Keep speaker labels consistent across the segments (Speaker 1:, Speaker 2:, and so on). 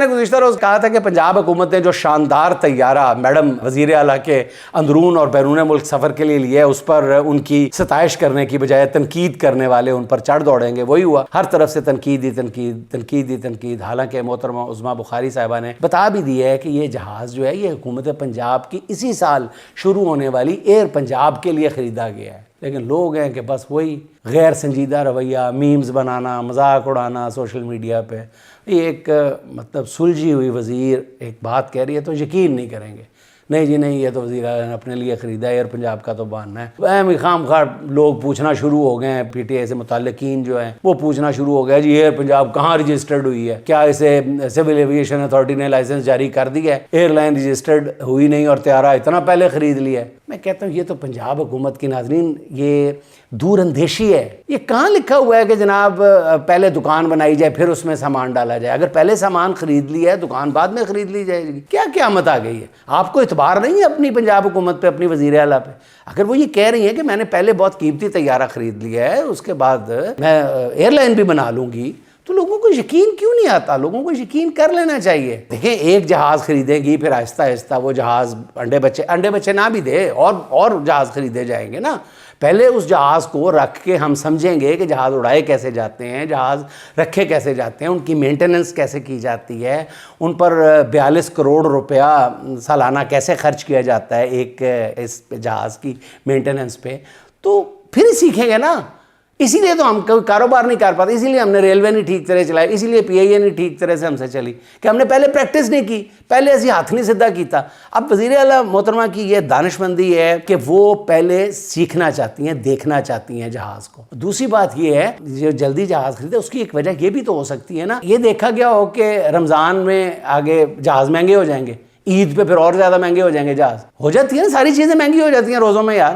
Speaker 1: میں نے گزشتہ روز کہا تھا کہ پنجاب حکومت نے جو شاندار طیارہ میڈم وزیر اعلیٰ کے اندرون اور بیرون ملک سفر کے لیے لیا ہے اس پر ان کی ستائش کرنے کی بجائے تنقید کرنے والے ان پر چڑھ دوڑیں گے، وہی ہوا۔ ہر طرف سے تنقید۔ حالانکہ محترمہ عظمیٰ بخاری صاحبہ نے بتا بھی دیا ہے کہ یہ جہاز جو ہے یہ حکومت پنجاب کی اسی سال شروع ہونے والی ایئر پنجاب کے لیے خریدا گیا ہے، لیکن لوگ ہیں کہ بس وہی غیر سنجیدہ رویہ، میمز بنانا، مذاق اڑانا سوشل میڈیا پہ۔ یہ ایک مطلب سلجھی ہوئی وزیر ایک بات کہہ رہی ہے تو یقین نہیں کریں گے، نہیں جی نہیں، یہ تو وزیر اعلیٰ نے اپنے لیے خریدا ہے، ایئر پنجاب کا تو بہانہ ہے۔ خام خواہ لوگ پوچھنا شروع ہو گئے ہیں، پی ٹی آئی سے متعلقین جو ہیں وہ پوچھنا شروع ہو گیا جی ایئر پنجاب کہاں رجسٹرڈ ہوئی ہے، کیا اسے سول ایویشن اتھارٹی نے لائسنس جاری کر دیا ہے؟ ایئر لائن رجسٹرڈ ہوئی نہیں اور طیارہ اتنا پہلے خرید لیا ہے۔ میں کہتا ہوں یہ تو پنجاب حکومت کی ناظرین یہ دور اندیشی ہے۔ یہ کہاں لکھا ہوا ہے کہ جناب پہلے دکان بنائی جائے پھر اس میں سامان ڈالا جائے؟ اگر پہلے سامان خرید لیا ہے دکان بعد میں خرید لی جائے گی؟ کیا قیامت آ گئی ہے؟ آپ کو اعتبار نہیں ہے اپنی پنجاب حکومت پہ، اپنی وزیر اعلیٰ پہ؟ اگر وہ یہ کہہ رہی ہیں کہ میں نے پہلے بہت قیمتی طیارہ خرید لیا ہے اس کے بعد میں ایئر لائن بھی بنا لوں گی، تو لوگوں کو یقین کیوں نہیں آتا؟ لوگوں کو یقین کر لینا چاہیے۔ دیکھیں ایک جہاز خریدیں گی پھر آہستہ آہستہ وہ جہاز انڈے بچے نہ بھی دے اور جہاز خریدے جائیں گے نا۔ پہلے اس جہاز کو رکھ کے ہم سمجھیں گے کہ جہاز اڑائے کیسے جاتے ہیں، جہاز رکھے کیسے جاتے ہیں، ان کی مینٹیننس کیسے کی جاتی ہے، ان پر 42 کروڑ روپیہ سالانہ کیسے خرچ کیا جاتا ہے ایک اس جہاز کی مینٹیننس پہ، تو پھر ہی سیکھیں گے نا۔ اسی لیے تو ہم کوئی کاروبار نہیں کر پاتے، اسی لیے ہم نے ریلوے نہیں ٹھیک طرح چلائی، اسی لیے پی آئی اے نہیں ٹھیک طرح سے ہم سے چلی کہ ہم نے پہلے پریکٹس نہیں کی، پہلے ایسی ہاتھ نہیں سدھا کیتا۔ اب وزیر اعلیٰ محترمہ کی یہ دانش مندی ہے کہ وہ پہلے سیکھنا چاہتی ہیں، دیکھنا چاہتی ہیں جہاز کو۔ دوسری بات یہ ہے جو جلدی جہاز خریدے اس کی ایک وجہ یہ بھی تو ہو سکتی ہے نا، یہ دیکھا گیا ہو کہ رمضان میں آگے جہاز مہنگے ہو جائیں گے، عید پہ پھر اور زیادہ مہنگے ہو جائیں گے جہاز، ہو جاتی ہے نا، ساری چیزیں مہنگی ہو جاتی ہیں روزوں میں یار،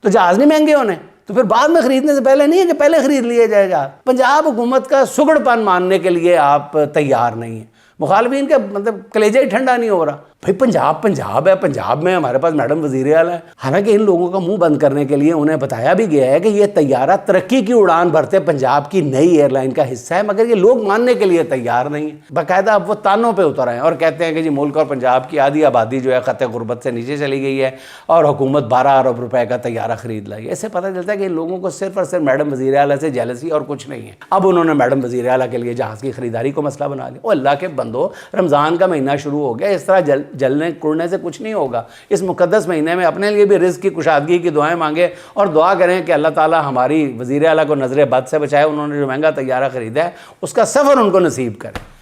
Speaker 1: تو جہاز نہیں مہنگے ہونے؟ تو پھر بعد میں خریدنے سے پہلے نہیں ہے کہ پہلے خرید لیے جائے گا۔ پنجاب حکومت کا سگڑ پن ماننے کے لیے آپ تیار نہیں ہیں، مخالفین کا مطلب کلیجہ ہی ٹھنڈا نہیں ہو رہا۔ بھائی پنجاب ہے، پنجاب میں ہمارے پاس میڈم وزیر اعلیٰ ہے۔ حالانکہ ان لوگوں کا منہ بند کرنے کے لیے انہیں بتایا بھی گیا ہے کہ یہ طیارہ ترقی کی اڑان بھرتے پنجاب کی نئی ایئر لائن کا حصہ ہے، مگر یہ لوگ ماننے کے لیے تیار نہیں ہیں۔ باقاعدہ اب وہ تانوں پہ اتر آئے ہیں اور کہتے ہیں کہ جی ملک اور پنجاب کی آدھی آبادی جو ہے خط غربت سے نیچے چلی گئی ہے اور حکومت 12 ارب روپے کا طیارہ خرید لائی ہے۔ اس سے پتہ چلتا ہے کہ ان لوگوں کو صرف اور صرف میڈم وزیر اعلیٰ سے جیلسی اور کچھ نہیں ہے۔ اب انہوں نے میڈم وزیر اعلیٰ کے لیے جہاز کی خریداری کو مسئلہ بنا لیا۔ او اللہ کے بندو، رمضان کا مہینہ شروع ہو گیا، اس طرح جلنے کڑنے سے کچھ نہیں ہوگا۔ اس مقدس مہینے میں اپنے لیے بھی رزق کی کشادگی کی دعائیں مانگے اور دعا کریں کہ اللہ تعالی ہماری وزیر اعلیٰ کو نظر بد سے بچائے، انہوں نے جو مہنگا طیارہ خریدا ہے اس کا سفر ان کو نصیب کرے۔